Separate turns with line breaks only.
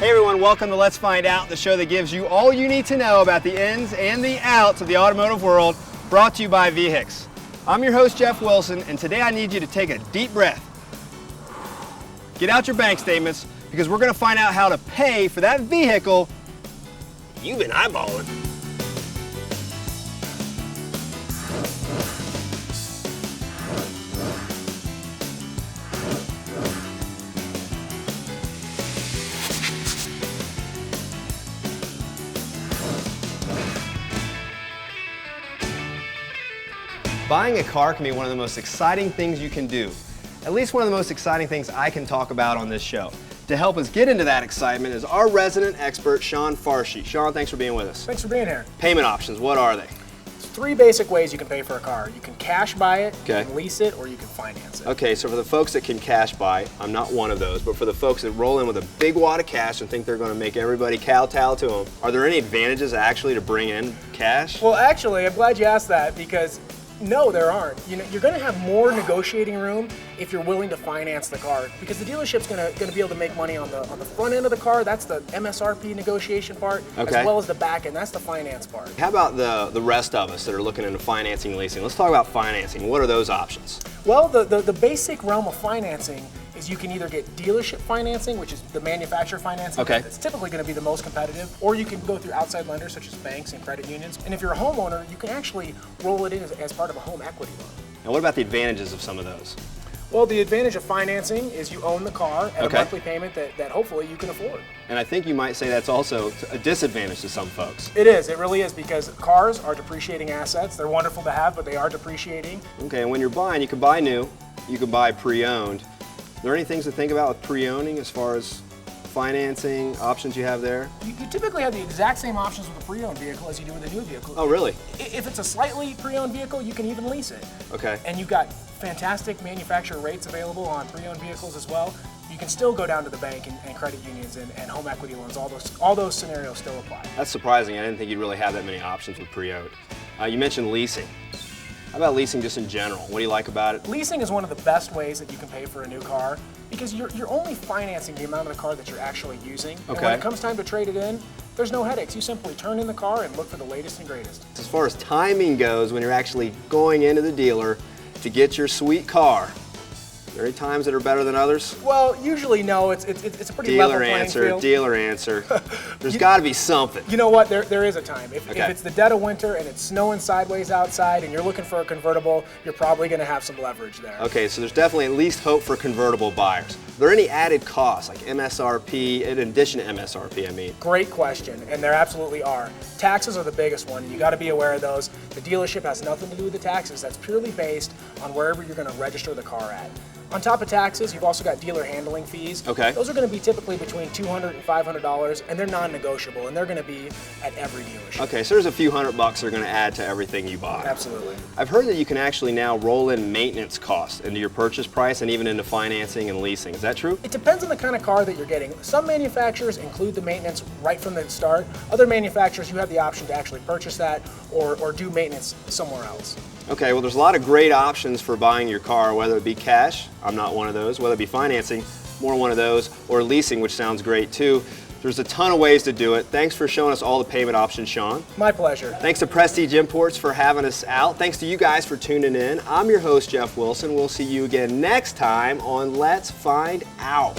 Hey everyone, welcome to Let's Find Out, the show that gives you all you need to know about the ins and the outs of the automotive world, brought to you by VHIX. I'm your host, Jeff Wilson, and today I need you to take a deep breath. Get out your bank statements, because we're going to find out how to pay for that vehicle you've been eyeballing. Buying a car can be one of the most exciting things you can do. At least one of the most exciting things I can talk about on this show. To help us get into that excitement is our resident expert, Sean Farshi. Sean, thanks for being with us.
Thanks for being here.
Payment options, what are they?
There's three basic ways you can pay for a car. You can cash buy it,
Okay.
you can lease it, or you can finance it.
Okay, so for the folks that can cash buy, I'm not one of those, but for the folks that roll in with a big wad of cash and think they're going to make everybody kowtow to them, are there any advantages actually to bring in cash?
Well, actually, I'm glad you asked that because no, there aren't. You know, you're going to have more negotiating room if you're willing to finance the car, because the dealership's going to be able to make money on the front end of the car. That's the MSRP negotiation part,
Okay.
as well as the back end. That's the finance part.
How about the rest of us that are looking into financing and leasing? Let's talk about financing. What are those options?
Well, the basic realm of financing is you can either get dealership financing, which is the manufacturer financing.
Okay.
It's typically going to be the most competitive, or you can go through outside lenders such as banks and credit unions. And if you're a homeowner, you can actually roll it in as part of a home equity loan.
And what about the advantages of some of those?
Well, the advantage of financing is you own the car at
Okay.
a monthly payment that hopefully you can afford.
And I think you might say that's also a disadvantage to some folks.
It is, it really is, because cars are depreciating assets. They're wonderful to have, but they are depreciating.
Okay, and when you're buying, you can buy new, you can buy pre-owned. Are there any things to think about with pre-owning as far as financing options you have there?
You typically have the exact same options with a pre-owned vehicle as you do with a new vehicle.
Oh, really?
If it's a slightly pre-owned vehicle, you can even lease it.
Okay.
And you've got fantastic manufacturer rates available on pre-owned vehicles as well. You can still go down to the bank and credit unions and home equity loans. All those scenarios still apply.
That's surprising. I didn't think you'd really have that many options with pre-owned. You mentioned leasing. How about leasing just in general? What do you like about it?
Leasing is one of the best ways that you can pay for a new car, because you're only financing the amount of the car that you're actually using. And when
Okay.
it comes time to trade it in, there's no headaches. You simply turn in the car and look for the latest and greatest.
As far as timing goes, when you're actually going into the dealer to get your sweet car, are there any times that are better than others?
Well, usually no. It's a pretty level
Dealer
playing
answer,
field.
dealer answer. There's got to be something.
You know what? There is a time. If
Okay.
it's the dead of winter and it's snowing sideways outside and you're looking for a convertible, you're probably going to have some leverage there.
Okay, so there's definitely at least hope for convertible buyers. Are there any added costs, like MSRP, in addition to MSRP, I mean?
Great question, and there absolutely are. Taxes are the biggest one. You got to be aware of those. The dealership has nothing to do with the taxes. That's purely based on wherever you're going to register the car at. On top of taxes, you've also got dealer handling fees.
Okay.
Those are going to be typically between $200 and $500, and they're non-negotiable, and they're going to be at every dealership.
Okay, so there's a few $100 they're going to add to everything you buy.
Absolutely.
I've heard that you can actually now roll in maintenance costs into your purchase price and even into financing and leasing. Is that true?
It depends on the kind of car that you're getting. Some manufacturers include the maintenance right from the start. Other manufacturers, you have the option to actually purchase that or do maintenance somewhere else.
Okay, well there's a lot of great options for buying your car, whether it be cash, I'm not one of those, whether it be financing, more one of those, or leasing, which sounds great too. There's a ton of ways to do it. Thanks for showing us all the payment options, Sean.
My pleasure.
Thanks to Prestige Imports for having us out. Thanks to you guys for tuning in. I'm your host, Jeff Wilson. We'll see you again next time on Let's Find Out.